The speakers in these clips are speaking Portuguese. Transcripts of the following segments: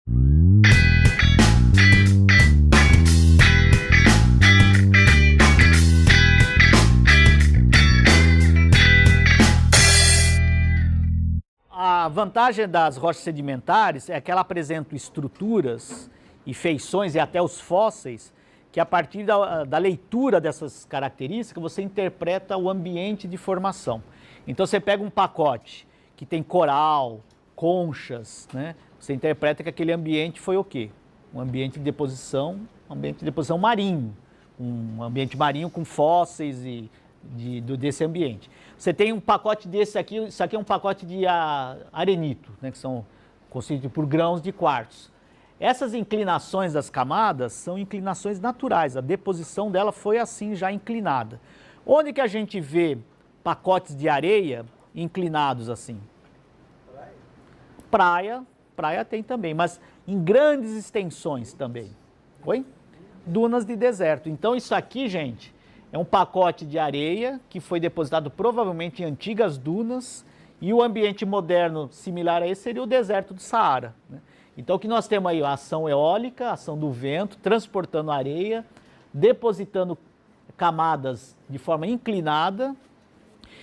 A vantagem das rochas sedimentares é que ela apresenta estruturas e feições e até os fósseis que a partir da leitura dessas características você interpreta o ambiente de formação. Então você pega um pacote que tem coral, conchas, né? Você interpreta que aquele ambiente foi o quê? Um ambiente de deposição marinho, um ambiente marinho com fósseis desse ambiente. Você tem um pacote desse aqui, isso aqui é um pacote de arenito, né, que são constituídos por grãos de quartzo. Essas inclinações das camadas são inclinações naturais, a deposição dela foi assim já inclinada. Onde que a gente vê pacotes de areia inclinados assim? Praia tem também, mas em grandes extensões também. Oi? Dunas de deserto. Então isso aqui, gente, é um pacote de areia que foi depositado provavelmente em antigas dunas e o ambiente moderno similar a esse seria o deserto do Saara, né? Então o que nós temos aí? A ação eólica, a ação do vento, transportando areia, depositando camadas de forma inclinada.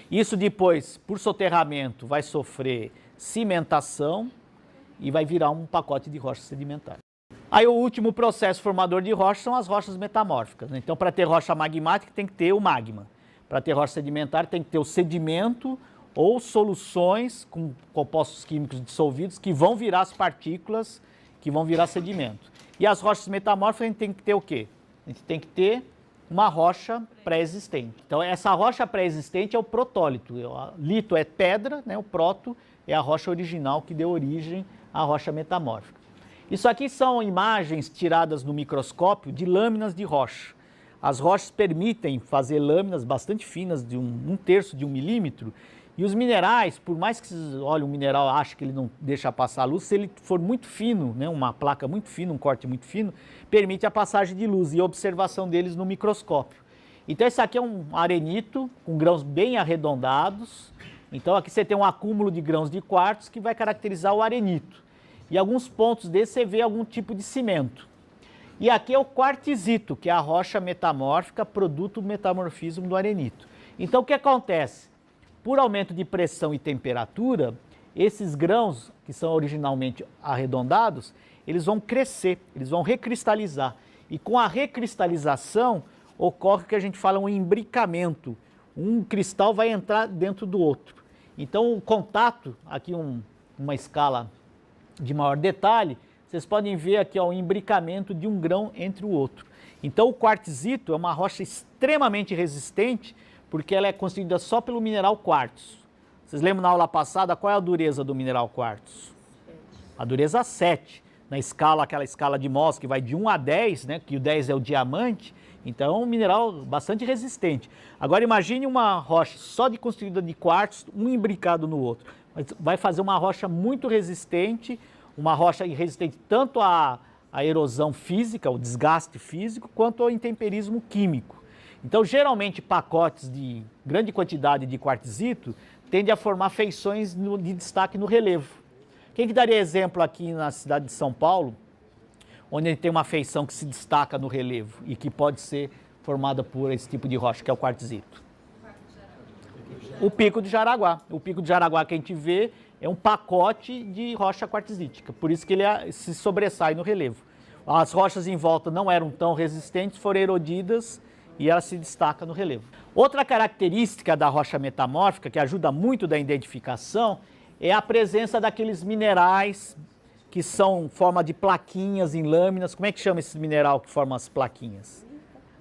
Isso depois, por soterramento, vai sofrer cimentação e vai virar um pacote de rocha sedimentar. Aí o último processo formador de rocha são as rochas metamórficas, né? Então para ter rocha magmática tem que ter o magma. Para ter rocha sedimentar tem que ter o sedimento ou soluções com compostos químicos dissolvidos que vão virar as partículas, que vão virar sedimento. E as rochas metamórficas a gente tem que ter o quê? A gente tem que ter uma rocha pré-existente. Então essa rocha pré-existente é o protólito. O lito é pedra, né? O proto é a rocha original que deu origem à rocha metamórfica. Isso aqui são imagens tiradas no microscópio de lâminas de rocha. As rochas permitem fazer lâminas bastante finas, de um terço de 1 milímetro, e os minerais, por mais que vocês olhem um mineral, acha que ele não deixa passar a luz, se ele for muito fino, né, uma placa muito fina, um corte muito fino, permite a passagem de luz e a observação deles no microscópio. Então esse aqui é um arenito com grãos bem arredondados. Então aqui você tem um acúmulo de grãos de quartzo que vai caracterizar o arenito. E alguns pontos desse você vê algum tipo de cimento. E aqui é o quartzito, que é a rocha metamórfica, produto do metamorfismo do arenito. Então o que acontece? Por aumento de pressão e temperatura, esses grãos, que são originalmente arredondados, eles vão crescer, eles vão recristalizar. E com a recristalização ocorre o que a gente fala um imbricamento. Um cristal vai entrar dentro do outro. Então o contato, aqui uma escala de maior detalhe, vocês podem ver aqui ó, o imbricamento de um grão entre o outro. Então o quartzito é uma rocha extremamente resistente, porque ela é constituída só pelo mineral quartzo. Vocês lembram na aula passada qual é a dureza do mineral quartzo? A dureza 7. Na escala, aquela escala de Mohs que vai de 1 a 10, né, que o 10 é o diamante, então é um mineral bastante resistente. Agora imagine uma rocha só constituída de quartzo, um imbricado no outro. Vai fazer uma rocha muito resistente, uma rocha resistente tanto à erosão física, ao desgaste físico, quanto ao intemperismo químico. Então, geralmente, pacotes de grande quantidade de quartzito tendem a formar feições de destaque no relevo. Quem que daria exemplo aqui na cidade de São Paulo, onde ele tem uma feição que se destaca no relevo e que pode ser formada por esse tipo de rocha, que é o quartzito? O Pico de Jaraguá. O Pico de Jaraguá que a gente vê é um pacote de rocha quartzítica, por isso que ele se sobressai no relevo. As rochas em volta não eram tão resistentes, foram erodidas e ela se destaca no relevo. Outra característica da rocha metamórfica, que ajuda muito da identificação, é a presença daqueles minerais que são forma de plaquinhas em lâminas. Como é que chama esse mineral que forma as plaquinhas?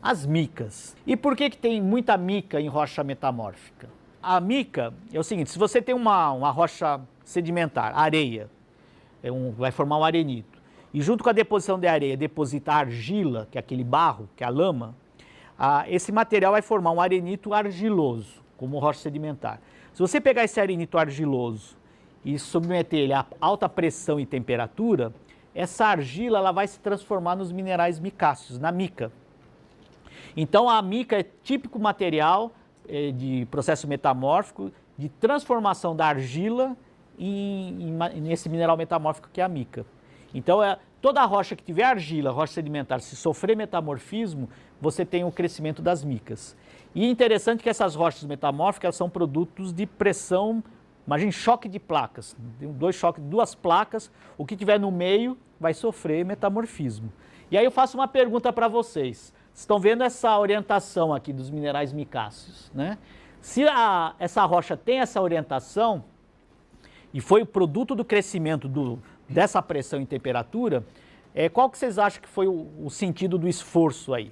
As micas. E por que tem muita mica em rocha metamórfica? A mica é o seguinte, se você tem uma rocha sedimentar, areia, vai formar um arenito, e junto com a deposição de areia deposita argila, que é aquele barro, que é a lama, esse material vai formar um arenito argiloso, como rocha sedimentar. Se você pegar esse arenito argiloso e submeter ele a alta pressão e temperatura, essa argila ela vai se transformar nos minerais micáceos, na mica. Então a mica é típico material de processo metamórfico de transformação da argila nesse mineral metamórfico que é a mica. Então, toda rocha que tiver argila, rocha sedimentar, se sofrer metamorfismo, você tem o crescimento das micas. E é interessante que essas rochas metamórficas são produtos de pressão, imagine choque de placas, duas placas, o que tiver no meio vai sofrer metamorfismo. E aí eu faço uma pergunta para vocês. Estão vendo essa orientação aqui dos minerais micáceos, né? Se essa rocha tem essa orientação e foi o produto do crescimento dessa pressão e temperatura, qual que vocês acham que foi o sentido do esforço aí?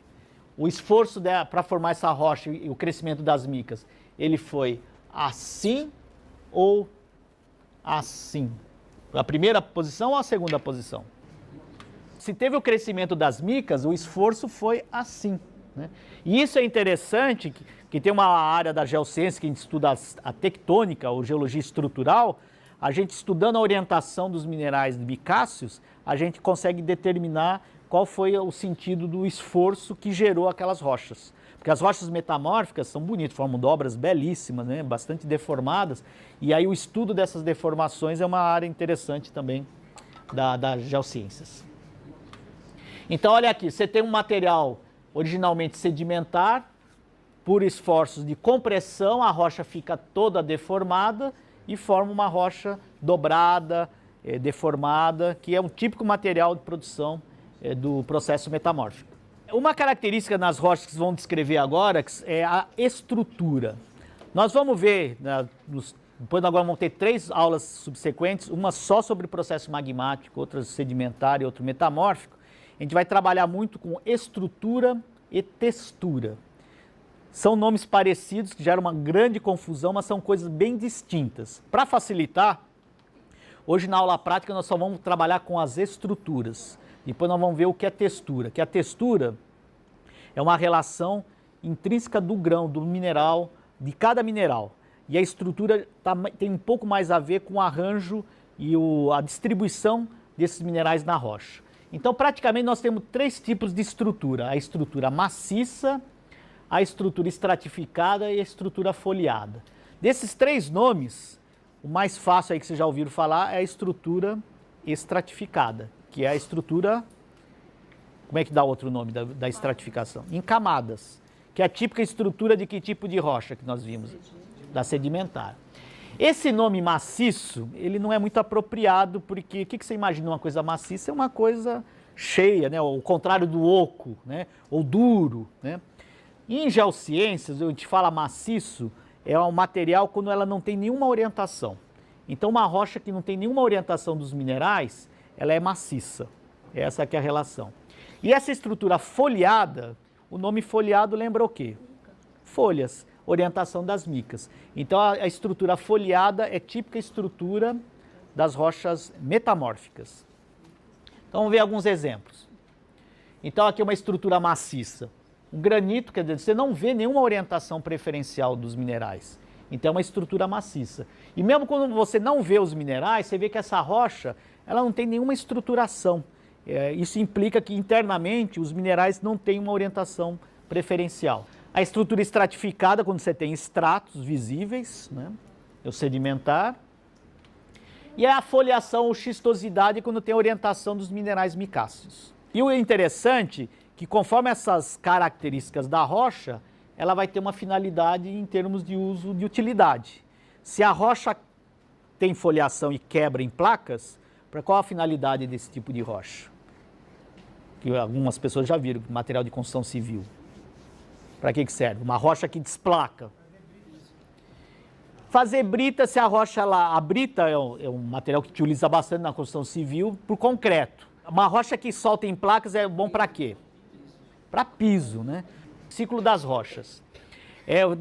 O esforço para formar essa rocha e o crescimento das micas, ele foi assim ou assim? A primeira posição ou a segunda posição? Se teve o crescimento das micas, o esforço foi assim, né? E isso é interessante, que tem uma área da geociência que a gente estuda a tectônica, ou geologia estrutural. A gente estudando a orientação dos minerais micáceos, a gente consegue determinar qual foi o sentido do esforço que gerou aquelas rochas. Porque as rochas metamórficas são bonitas, formam dobras belíssimas, né? Bastante deformadas, e aí o estudo dessas deformações é uma área interessante também das geociências. Então, olha aqui, você tem um material originalmente sedimentar, por esforços de compressão, a rocha fica toda deformada e forma uma rocha dobrada, deformada, que é um típico material de produção do processo metamórfico. Uma característica nas rochas que vocês vão descrever agora é a estrutura. Nós vamos ver, depois agora vamos ter 3 aulas subsequentes, uma só sobre o processo magmático, outra sedimentar e outra metamórfico. A gente vai trabalhar muito com estrutura e textura. São nomes parecidos que geram uma grande confusão, mas são coisas bem distintas. Para facilitar, hoje na aula prática nós só vamos trabalhar com as estruturas. Depois nós vamos ver o que é textura. Que a textura é uma relação intrínseca do grão, do mineral, de cada mineral. E a estrutura tem um pouco mais a ver com o arranjo e a distribuição desses minerais na rocha. Então, praticamente, nós temos 3 tipos de estrutura. A estrutura maciça, a estrutura estratificada e a estrutura foliada. Desses 3 nomes, o mais fácil aí que vocês já ouviram falar é a estrutura estratificada, que é a estrutura... Como é que dá outro nome da estratificação? Em camadas, que é a típica estrutura de que tipo de rocha que nós vimos? Da sedimentar. Esse nome maciço, ele não é muito apropriado, porque o que você imagina uma coisa maciça? É uma coisa cheia, né? O contrário do oco, né? Ou duro, né? Em geociências, a gente fala maciço, é um material quando ela não tem nenhuma orientação. Então, uma rocha que não tem nenhuma orientação dos minerais, ela é maciça. Essa aqui é a relação. E essa estrutura foliada, o nome foliado lembra o quê? Folhas, orientação das micas. Então, a estrutura foliada é típica estrutura das rochas metamórficas. Então, vamos ver alguns exemplos. Então, aqui é uma estrutura maciça. O granito, quer dizer, você não vê nenhuma orientação preferencial dos minerais. Então, é uma estrutura maciça. E mesmo quando você não vê os minerais, você vê que essa rocha, ela não tem nenhuma estruturação. Isso implica que, internamente, os minerais não têm uma orientação preferencial. A estrutura estratificada, quando você tem estratos visíveis, né? É o sedimentar. E a foliação ou xistosidade, quando tem a orientação dos minerais micáceos. E o interessante é que, conforme essas características da rocha, ela vai ter uma finalidade em termos de uso de utilidade. Se a rocha tem foliação e quebra em placas, para qual a finalidade desse tipo de rocha? Que algumas pessoas já viram, material de construção civil. Para que serve? Uma rocha que desplaca. Fazer brita, se a rocha, a brita é um material que utiliza bastante na construção civil, por concreto. Uma rocha que solta em placas é bom para quê? Para piso, né? Ciclo das rochas.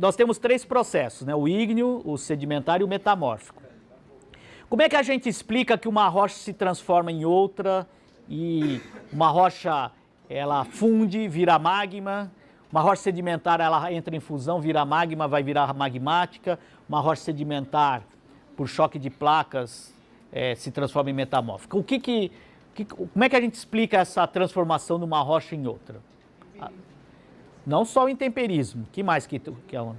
Nós temos 3 processos, né? O ígneo, o sedimentar e o metamórfico. Como é que a gente explica que uma rocha se transforma em outra e uma rocha, ela funde, vira magma? Uma rocha sedimentar, ela entra em fusão, vira magma, vai virar magmática. Uma rocha sedimentar, por choque de placas, se transforma em metamórfica. Como é que a gente explica essa transformação de uma rocha em outra? Não só o intemperismo. Que mais que é uma?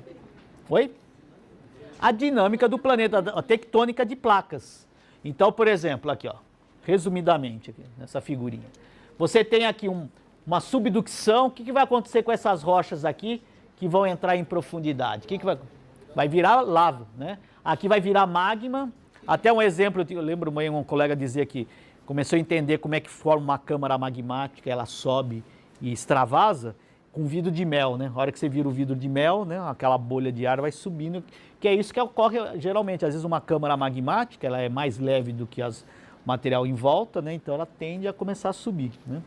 Oi? A dinâmica do planeta, a tectônica de placas. Então, por exemplo, aqui, ó. resumidamente, aqui, nessa figurinha. Você tem aqui uma subducção. O que vai acontecer com essas rochas aqui que vão entrar em profundidade? O que vai virar lava, né? Aqui vai virar magma. Até um exemplo, eu lembro um colega dizia que começou a entender como é que forma uma câmara magmática, ela sobe e extravasa com vidro de mel, né? A hora que você vira o vidro de mel, né, aquela bolha de ar vai subindo, que é isso que ocorre geralmente. Às vezes uma câmara magmática, ela é mais leve do que o material em volta, né? Então ela tende a começar a subir, né?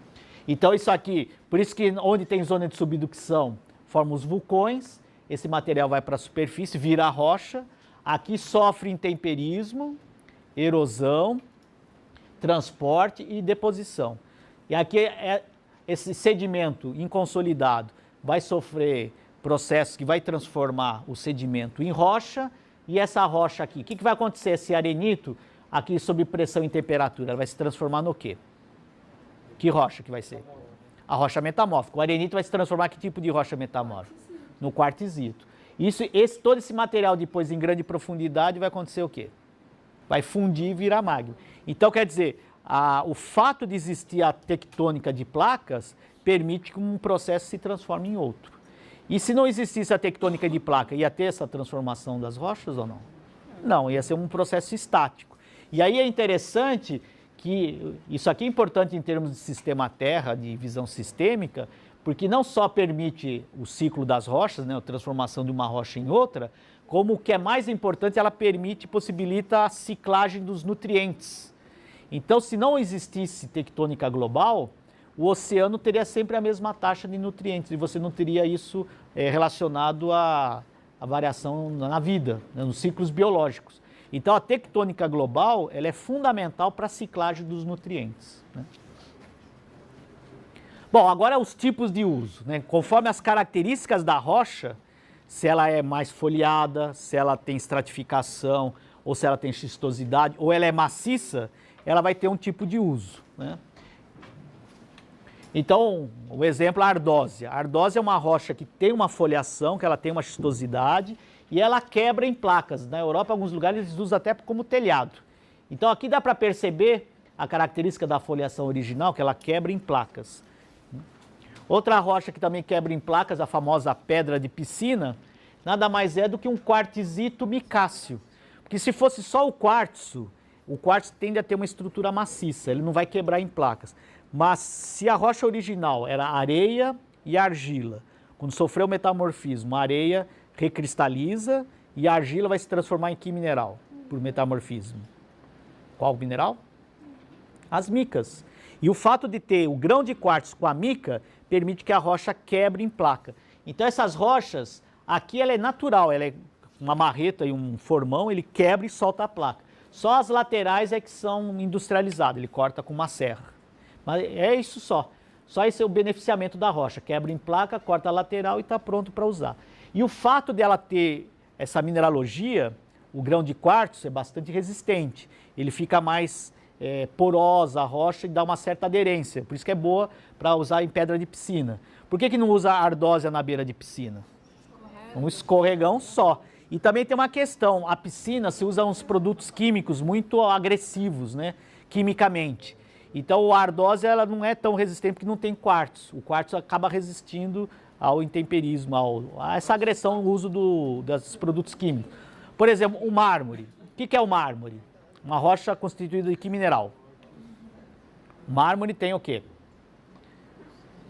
Então isso aqui, por isso que onde tem zona de subducção, forma os vulcões, esse material vai para a superfície, vira rocha, aqui sofre intemperismo, erosão, transporte e deposição. E aqui esse sedimento inconsolidado vai sofrer processos que vai transformar o sedimento em rocha, e essa rocha aqui, o que vai acontecer? Esse arenito, aqui sob pressão e temperatura, ela vai se transformar no quê? Que rocha que vai ser? A rocha metamórfica. O arenito vai se transformar em que tipo de rocha metamórfica? No quartzito. Todo esse material depois em grande profundidade vai acontecer o quê? Vai fundir e virar magma. Então, quer dizer, o fato de existir a tectônica de placas permite que um processo se transforme em outro. E se não existisse a tectônica de placa, ia ter essa transformação das rochas ou não? Não, ia ser um processo estático. E aí é interessante que isso aqui é importante em termos de sistema Terra, de visão sistêmica, porque não só permite o ciclo das rochas, né, a transformação de uma rocha em outra, como o que é mais importante, ela possibilita a ciclagem dos nutrientes. Então, se não existisse tectônica global, o oceano teria sempre a mesma taxa de nutrientes, e você não teria isso relacionado à variação na vida, né, nos ciclos biológicos. Então, a tectônica global ela é fundamental para a ciclagem dos nutrientes, né? Bom, agora os tipos de uso, né? Conforme as características da rocha, se ela é mais foliada, se ela tem estratificação, ou se ela tem xistosidade, ou ela é maciça, ela vai ter um tipo de uso, né? Então, o exemplo é a ardósia. A ardósia é uma rocha que tem uma foliação, que ela tem uma xistosidade, e ela quebra em placas. Na Europa, em alguns lugares, eles usam até como telhado. Então, aqui dá para perceber a característica da foliação original, que ela quebra em placas. Outra rocha que também quebra em placas, a famosa pedra de piscina, nada mais é do que um quartzito micáceo. Porque se fosse só o quartzo tende a ter uma estrutura maciça, ele não vai quebrar em placas. Mas se a rocha original era areia e argila, quando sofreu metamorfismo, a areia recristaliza e a argila vai se transformar em que mineral por metamorfismo? Qual mineral? As micas. E o fato de ter o grão de quartzo com a mica permite que a rocha quebre em placa. Então essas rochas, aqui ela é natural, ela é uma marreta e um formão, ele quebra e solta a placa. Só as laterais é que são industrializadas, ele corta com uma serra. Mas é isso só. Só esse é o beneficiamento da rocha. Quebra em placa, corta a lateral e está pronto para usar. E o fato dela ter essa mineralogia, o grão de quartzo é bastante resistente. Ele fica mais porosa a rocha e dá uma certa aderência. Por isso que é boa para usar em pedra de piscina. Por que não usa ardósia na beira de piscina? Um escorregão só. E também tem uma questão, a piscina se usa uns produtos químicos muito agressivos, né, quimicamente. Então a ardósia ela não é tão resistente porque não tem quartzo. O quartzo acaba resistindo ao intemperismo, a essa agressão no uso desses produtos químicos. Por exemplo, o mármore. O que é o mármore? Uma rocha constituída de que mineral? O mármore tem o quê?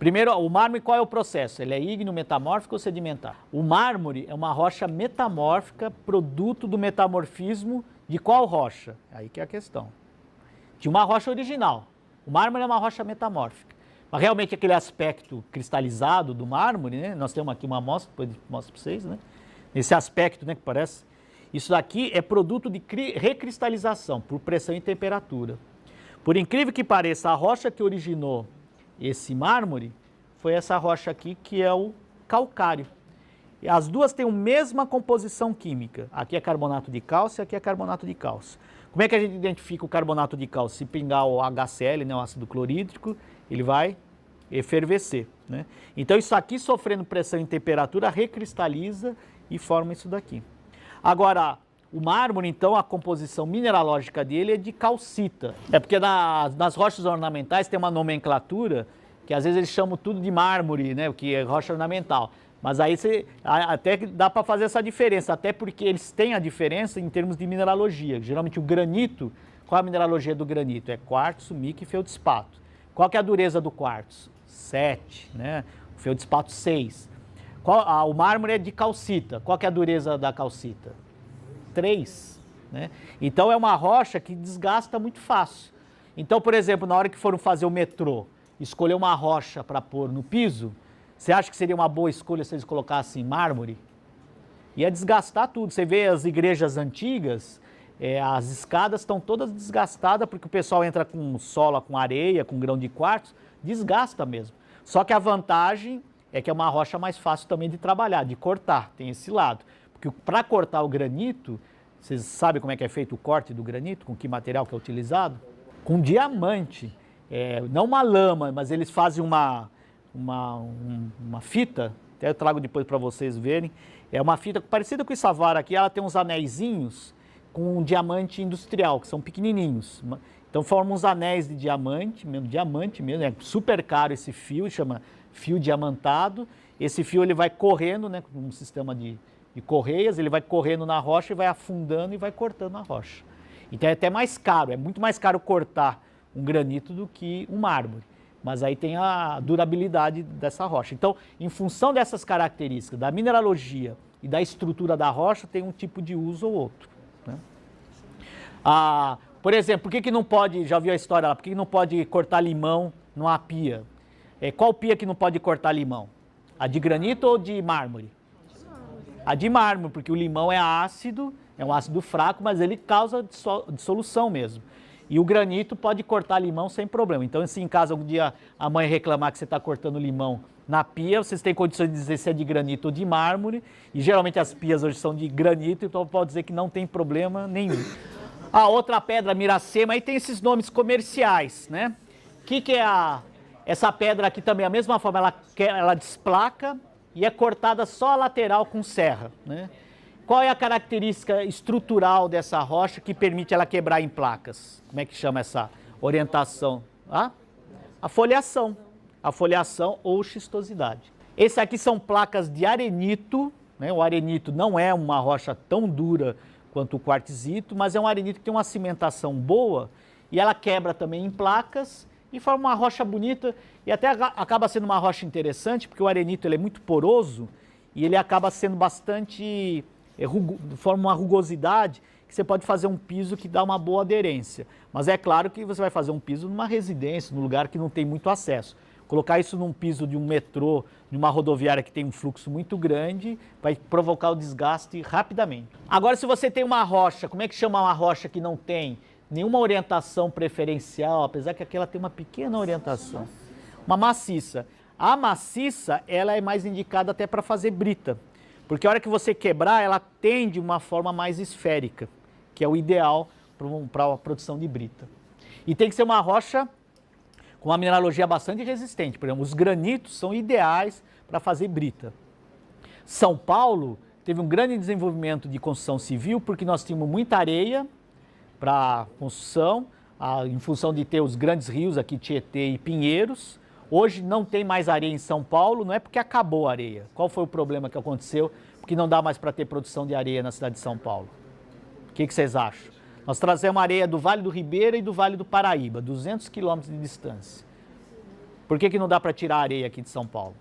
Primeiro, o mármore, qual é o processo? Ele é ígneo, metamórfico ou sedimentar? O mármore é uma rocha metamórfica, produto do metamorfismo de qual rocha? Aí que é a questão. De uma rocha original. O mármore é uma rocha metamórfica. Mas realmente aquele aspecto cristalizado do mármore, né? Nós temos aqui uma amostra, depois eu mostro para vocês, né? Esse aspecto, né, que parece. Isso daqui é produto de recristalização por pressão e temperatura. Por incrível que pareça, a rocha que originou esse mármore foi essa rocha aqui, que é o calcário. E as duas têm a mesma composição química. Aqui é carbonato de cálcio, aqui é carbonato de cálcio. Como é que a gente identifica o carbonato de cálcio? Se pingar o HCl, né, o ácido clorídrico, ele vai efervescer, né? Então isso aqui, sofrendo pressão e temperatura, recristaliza e forma isso daqui. Agora, O mármore, então, a composição mineralógica dele é de calcita. É porque nas rochas ornamentais tem uma nomenclatura que às vezes eles chamam tudo de mármore, né? O que é rocha ornamental. Mas aí até dá para fazer essa diferença, até porque eles têm a diferença em termos de mineralogia. Geralmente o granito, qual é a mineralogia do granito? É quartzo, mica e feldspato. Qual que é a dureza do quartzo? 7, né? O feldspato 6. O mármore é de calcita. Qual que é a dureza da calcita? 3, né? Então é uma rocha que desgasta muito fácil. Então, por exemplo, na hora que foram fazer o metrô, escolher uma rocha para pôr no piso, você acha que seria uma boa escolha se eles colocassem mármore? Ia desgastar tudo. Você vê as igrejas antigas, as escadas estão todas desgastadas porque o pessoal entra com sola, com areia, com grão de quartzo, desgasta mesmo. Só que a vantagem é que é uma rocha mais fácil também de trabalhar, de cortar, tem esse lado. Porque para cortar o granito, vocês sabem como é que é feito o corte do granito? Com que material que é utilizado? Com diamante. Não uma lama, mas eles fazem uma fita, até eu trago depois para vocês verem. É uma fita parecida com essa vara aqui, ela tem uns anéisinhos com um diamante industrial, que são pequenininhos. Então formam uns anéis de diamante mesmo, é super caro esse fio, chama fio diamantado. Esse fio ele vai correndo, né, com um sistema de correias, ele vai correndo na rocha e vai afundando e vai cortando a rocha. Então é até mais caro, é muito mais caro cortar um granito do que um mármore. Mas aí tem a durabilidade dessa rocha. Então, em função dessas características, da mineralogia e da estrutura da rocha, tem um tipo de uso ou outro, né? Por exemplo, por que não pode, já viu a história lá, por que não pode cortar limão numa pia? Qual pia que não pode cortar limão? A de granito ou de mármore? A de mármore, porque o limão é ácido, é um ácido fraco, mas ele causa dissolução mesmo. E o granito pode cortar limão sem problema. Então, se em casa algum dia a mãe reclamar que você está cortando limão na pia, vocês têm condições de dizer se é de granito ou de mármore. E geralmente as pias hoje são de granito, então pode dizer que não tem problema nenhum. A outra pedra, Miracema, aí tem esses nomes comerciais, né? O que é essa pedra aqui também? A mesma forma, ela desplaca e é cortada só a lateral com serra, né? Qual é a característica estrutural dessa rocha que permite ela quebrar em placas? Como é que chama essa orientação? A foliação. A foliação ou xistosidade. Esse aqui são placas de arenito, né? O arenito não é uma rocha tão dura quanto o quartzito, mas é um arenito que tem uma cimentação boa e ela quebra também em placas e forma uma rocha bonita e até acaba sendo uma rocha interessante porque o arenito ele é muito poroso e ele acaba sendo bastante... forma uma rugosidade que você pode fazer um piso que dá uma boa aderência. Mas é claro que você vai fazer um piso numa residência, num lugar que não tem muito acesso. Colocar isso num piso de um metrô, de uma rodoviária que tem um fluxo muito grande, vai provocar o desgaste rapidamente. Agora, se você tem uma rocha, como é que chama uma rocha que não tem nenhuma orientação preferencial, apesar que aquela tem uma pequena orientação? Uma maciça. A maciça, ela é mais indicada até para fazer brita. Porque a hora que você quebrar, ela tende uma forma mais esférica, que é o ideal para a produção de brita. E tem que ser uma rocha com uma mineralogia bastante resistente. Por exemplo, os granitos são ideais para fazer brita. São Paulo teve um grande desenvolvimento de construção civil, porque nós tínhamos muita areia para construção, em função de ter os grandes rios aqui, Tietê e Pinheiros. Hoje não tem mais areia em São Paulo, não é porque acabou a areia. Qual foi o problema que aconteceu? Porque não dá mais para ter produção de areia na cidade de São Paulo. O que vocês acham? Nós trazemos areia do Vale do Ribeira e do Vale do Paraíba, 200 quilômetros de distância. Por que não dá para tirar a areia aqui de São Paulo?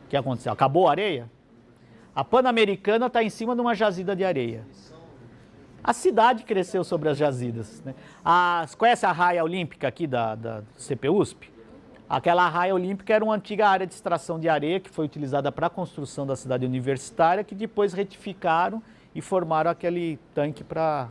O que aconteceu? Acabou a areia? A Pan-Americana está em cima de uma jazida de areia. A cidade cresceu sobre as jazidas, né? Conhece a raia olímpica aqui da CPUSP? Aquela raia olímpica era uma antiga área de extração de areia que foi utilizada para a construção da cidade universitária, que depois retificaram e formaram aquele tanque para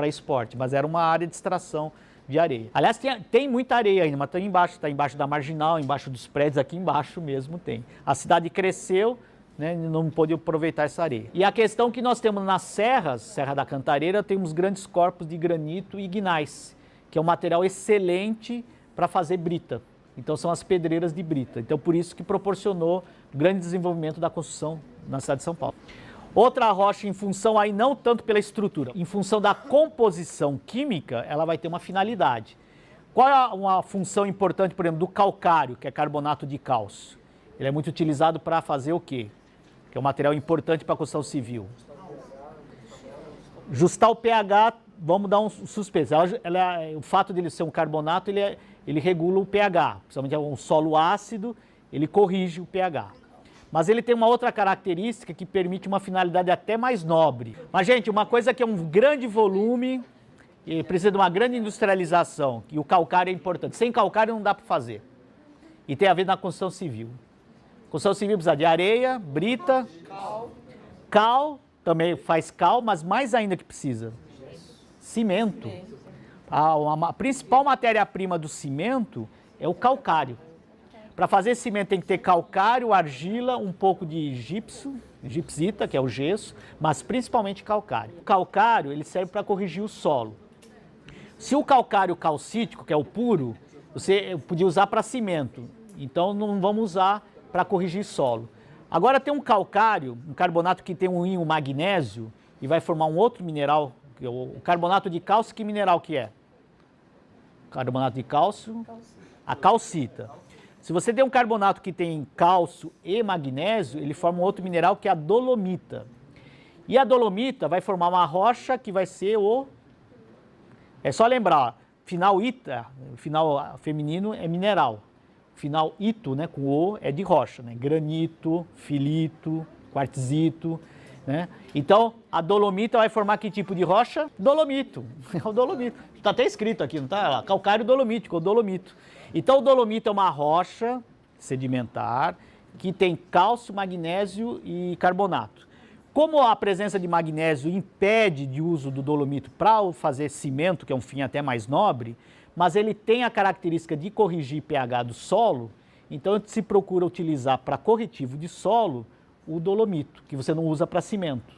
esporte. Mas era uma área de extração de areia. Aliás, tem muita areia ainda, mas está embaixo da marginal, embaixo dos prédios, aqui embaixo mesmo tem. A cidade cresceu, né, não pôde aproveitar essa areia. E a questão que nós temos nas serras, Serra da Cantareira, temos grandes corpos de granito e gneiss, que é um material excelente para fazer brita. Então são as pedreiras de brita. Então por isso que proporcionou o grande desenvolvimento da construção na cidade de São Paulo. Outra rocha, em função aí não tanto pela estrutura, em função da composição química, ela vai ter uma finalidade. Qual é uma função importante, por exemplo, do calcário, que é carbonato de cálcio? Ele é muito utilizado para fazer o quê? Que é um material importante para a construção civil. Justar o pH, vamos dar um suspense. O fato de ele ser um carbonato, ele regula o pH. Principalmente é um solo ácido, ele corrige o pH. Mas ele tem uma outra característica que permite uma finalidade até mais nobre. Mas, gente, uma coisa que é um grande volume e precisa de uma grande industrialização, e o calcário é importante. Sem calcário não dá para fazer. E tem a ver na construção civil. Construção civil precisa de areia, brita, cal, também faz cal, mas mais ainda que precisa, cimento. A principal matéria-prima do cimento é o calcário. Para fazer cimento tem que ter calcário, argila, um pouco de gipsita, que é o gesso, mas principalmente calcário. O calcário ele serve para corrigir o solo. Se o calcário calcítico, que é o puro, você podia usar para cimento, então não vamos usar para corrigir solo. Agora tem um calcário, um carbonato que tem um íon magnésio e vai formar um outro mineral, que é o carbonato de cálcio, que mineral que é? Carbonato de cálcio, a calcita. Se você tem um carbonato que tem cálcio e magnésio, ele forma um outro mineral que é a dolomita. E a dolomita vai formar uma rocha que vai ser o... É só lembrar, final ita, final feminino é mineral. Final ito, né, com o, é de rocha, né? Granito, filito, quartzito, né? Então, a dolomita vai formar que tipo de rocha? Dolomito, é o dolomito. Está até escrito aqui, não está? Calcário dolomítico, o dolomito. Então, o dolomito é uma rocha sedimentar que tem cálcio, magnésio e carbonato. Como a presença de magnésio impede de uso do dolomito para fazer cimento, que é um fim até mais nobre, mas ele tem a característica de corrigir pH do solo, então se procura utilizar para corretivo de solo o dolomito, que você não usa para cimento.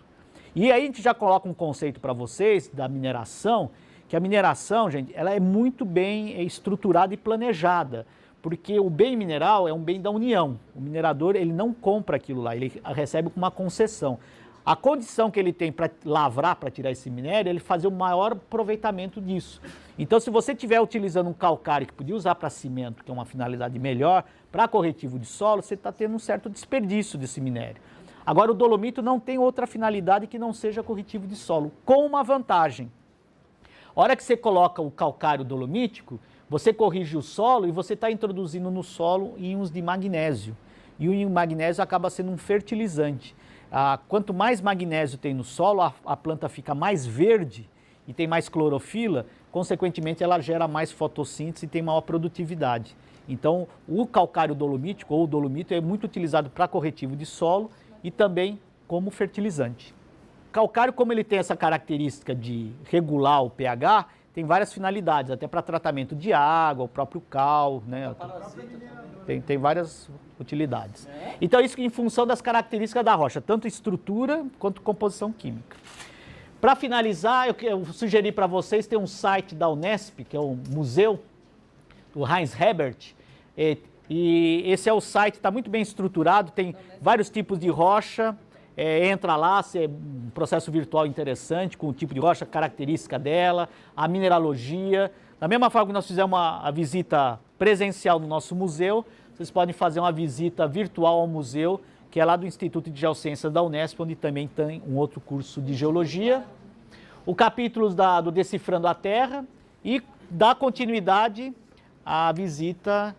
E aí a gente já coloca um conceito para vocês da mineração, que a mineração, gente, ela é muito bem estruturada e planejada, porque o bem mineral é um bem da União. O minerador, ele não compra aquilo lá, ele recebe com uma concessão. A condição que ele tem para lavrar, para tirar esse minério, é ele fazer o maior aproveitamento disso. Então, se você estiver utilizando um calcário que podia usar para cimento, que é uma finalidade melhor, para corretivo de solo, você está tendo um certo desperdício desse minério. Agora, o dolomito não tem outra finalidade que não seja corretivo de solo, com uma vantagem. A hora que você coloca o calcário dolomítico, você corrige o solo e você está introduzindo no solo íons de magnésio. E o íon magnésio acaba sendo um fertilizante. Quanto mais magnésio tem no solo, a planta fica mais verde e tem mais clorofila, consequentemente ela gera mais fotossíntese e tem maior produtividade. Então, o calcário dolomítico ou o dolomito é muito utilizado para corretivo de solo e também como fertilizante. O calcário, como ele tem essa característica de regular o pH, tem várias finalidades, até para tratamento de água, o próprio cal, né? Tem várias utilidades. Então, isso em função das características da rocha, tanto estrutura quanto composição química. Para finalizar, eu sugeri para vocês, tem um site da Unesp, que é o museu, o Heinz Hebert, e esse é o site, está muito bem estruturado, tem vários tipos de rocha, entra lá, é um processo virtual interessante, com o tipo de rocha, a característica dela, a mineralogia. Da mesma forma que nós fizemos a visita presencial no nosso museu, vocês podem fazer uma visita virtual ao museu, que é lá do Instituto de Geociências da Unesp, onde também tem um outro curso de geologia. O capítulo do Decifrando a Terra e dá continuidade à visita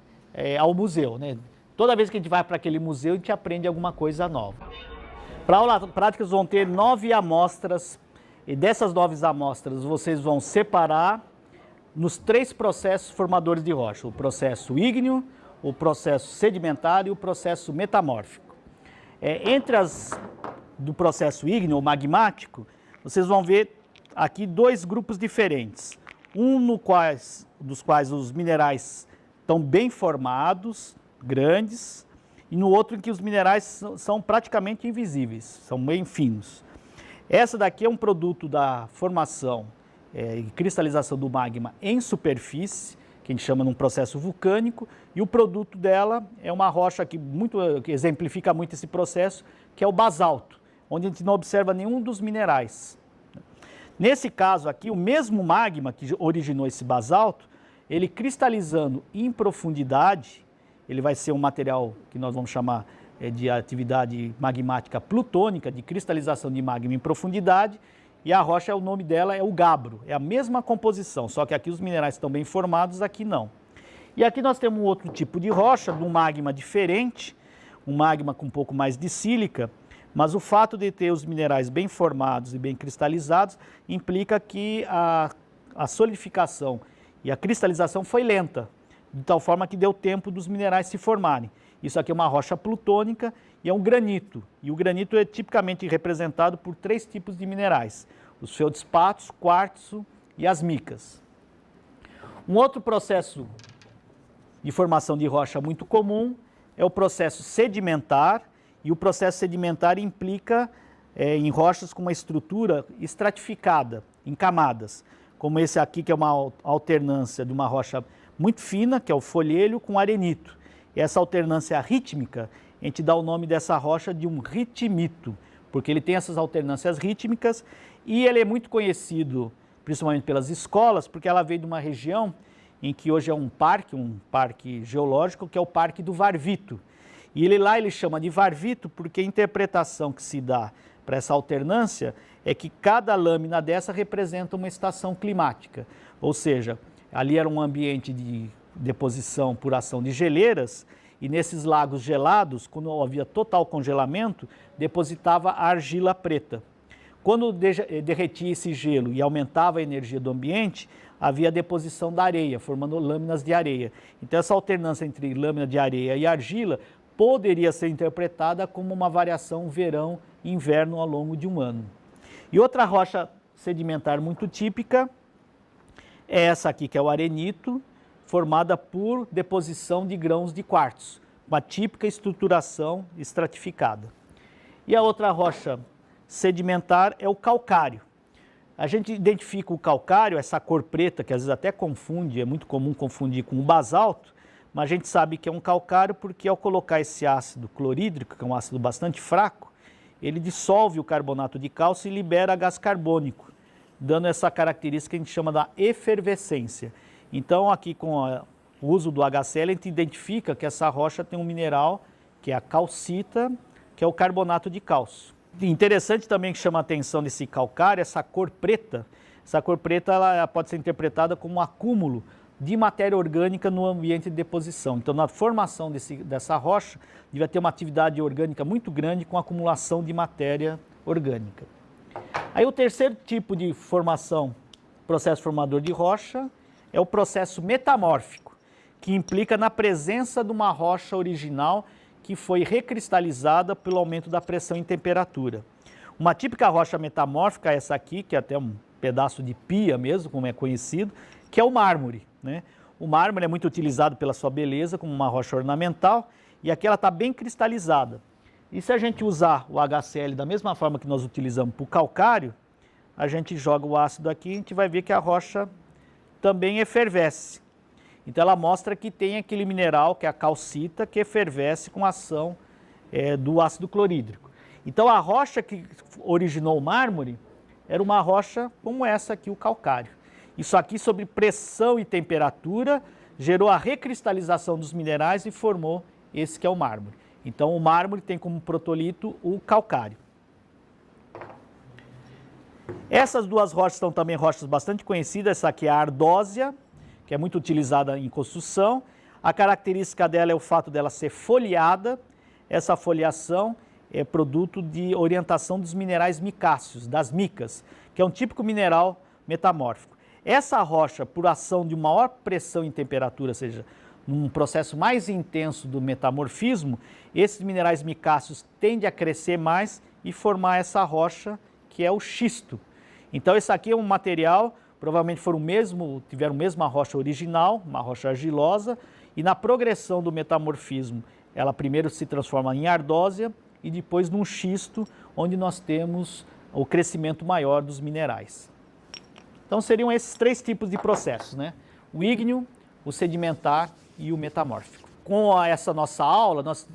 ao museu, né? Toda vez que a gente vai para aquele museu, a gente aprende alguma coisa nova. Para a aula prática, vão ter 9 amostras, e dessas 9 amostras vocês vão separar nos 3 processos formadores de rocha: o processo ígneo, o processo sedimentar e o processo metamórfico. Entre as do processo ígneo ou magmático, vocês vão ver aqui 2 grupos diferentes. Um dos quais os minerais estão bem formados, grandes, e no outro em que os minerais são praticamente invisíveis, são bem finos. Essa daqui é um produto da formação e cristalização do magma em superfície, que a gente chama de um processo vulcânico, e o produto dela é uma rocha que exemplifica muito esse processo, que é o basalto. onde a gente não observa nenhum dos minerais. Nesse caso aqui, o mesmo magma que originou esse basalto, ele cristalizando em profundidade, ele vai ser um material que nós vamos chamar de atividade magmática plutônica, de cristalização de magma em profundidade, e a rocha, o nome dela é o gabbro, é a mesma composição, só que aqui os minerais estão bem formados, aqui não. E aqui nós temos um outro tipo de rocha, de um magma diferente, um magma com um pouco mais de sílica, mas o fato de ter os minerais bem formados e bem cristalizados implica que a solidificação e a cristalização foi lenta, de tal forma que deu tempo dos minerais se formarem. Isso aqui é uma rocha plutônica e é um granito. E o granito é tipicamente representado por 3 tipos de minerais: os feldspatos, quartzo e as micas. Um outro processo de formação de rocha muito comum é o processo sedimentar, e o processo sedimentar implica em rochas com uma estrutura estratificada, em camadas, como esse aqui, que é uma alternância de uma rocha muito fina, que é o folhelho, com arenito. E essa alternância rítmica, a gente dá o nome dessa rocha de um ritmito, porque ele tem essas alternâncias rítmicas e ele é muito conhecido, principalmente pelas escolas, porque ela veio de uma região em que hoje é um parque geológico, que é o Parque do Varvito. E ele chama de Varvito porque a interpretação que se dá para essa alternância é que cada lâmina dessa representa uma estação climática. Ou seja, ali era um ambiente de deposição por ação de geleiras, e nesses lagos gelados, quando havia total congelamento, depositava a argila preta. Quando derretia esse gelo e aumentava a energia do ambiente, havia a deposição da areia, formando lâminas de areia. Então essa alternância entre lâmina de areia e argila poderia ser interpretada como uma variação verão e inverno ao longo de um ano. E outra rocha sedimentar muito típica é essa aqui, que é o arenito, formada por deposição de grãos de quartzo, uma típica estruturação estratificada. E a outra rocha sedimentar é o calcário. A gente identifica o calcário, essa cor preta, que às vezes até confunde, é muito comum confundir com o basalto, mas a gente sabe que é um calcário porque ao colocar esse ácido clorídrico, que é um ácido bastante fraco, ele dissolve o carbonato de cálcio e libera gás carbônico, dando essa característica que a gente chama da efervescência. Então aqui com o uso do HCl a gente identifica que essa rocha tem um mineral que é a calcita, que é o carbonato de cálcio. Interessante também que chama a atenção desse calcário, essa cor preta. Essa cor preta ela pode ser interpretada como um acúmulo de matéria orgânica no ambiente de deposição. Então, na formação dessa rocha, devia ter uma atividade orgânica muito grande com acumulação de matéria orgânica. Aí o terceiro tipo de formação, processo formador de rocha, é o processo metamórfico, que implica na presença de uma rocha original que foi recristalizada pelo aumento da pressão e temperatura. Uma típica rocha metamórfica é essa aqui, que é até um pedaço de pia mesmo, como é conhecido, que é o mármore, né? O mármore é muito utilizado pela sua beleza como uma rocha ornamental e aqui ela está bem cristalizada. E se a gente usar o HCl da mesma forma que nós utilizamos para o calcário, a gente joga o ácido aqui e a gente vai ver que a rocha também efervesce. Então ela mostra que tem aquele mineral, que é a calcita, que efervesce com a ação do ácido clorídrico. Então a rocha que originou o mármore era uma rocha como essa aqui, o calcário. Isso aqui, sob pressão e temperatura, gerou a recristalização dos minerais e formou esse que é o mármore. Então o mármore tem como protolito o calcário. Essas duas rochas são também rochas bastante conhecidas. Essa aqui é a ardósia, que é muito utilizada em construção. A característica dela é o fato dela ser foliada. Essa foliação é produto de orientação dos minerais micáceos, das micas, que é um típico mineral metamórfico. Essa rocha, por ação de maior pressão e temperatura, ou seja, num processo mais intenso do metamorfismo, esses minerais micáceos tendem a crescer mais e formar essa rocha que é o xisto. Então esse aqui é um material, provavelmente tiveram a mesma rocha original, uma rocha argilosa, e na progressão do metamorfismo, ela primeiro se transforma em ardósia e depois num xisto, onde nós temos o crescimento maior dos minerais. Então seriam esses 3 tipos de processos, né? O ígneo, o sedimentar e o metamórfico. Com essa nossa aula, nós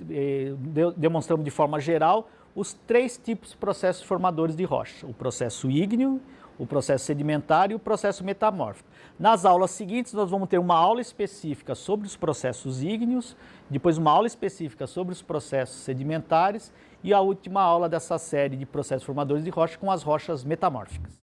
demonstramos de forma geral os 3 tipos de processos formadores de rocha: o processo ígneo, o processo sedimentar e o processo metamórfico. Nas aulas seguintes, nós vamos ter uma aula específica sobre os processos ígneos, depois uma aula específica sobre os processos sedimentares e a última aula dessa série de processos formadores de rocha com as rochas metamórficas.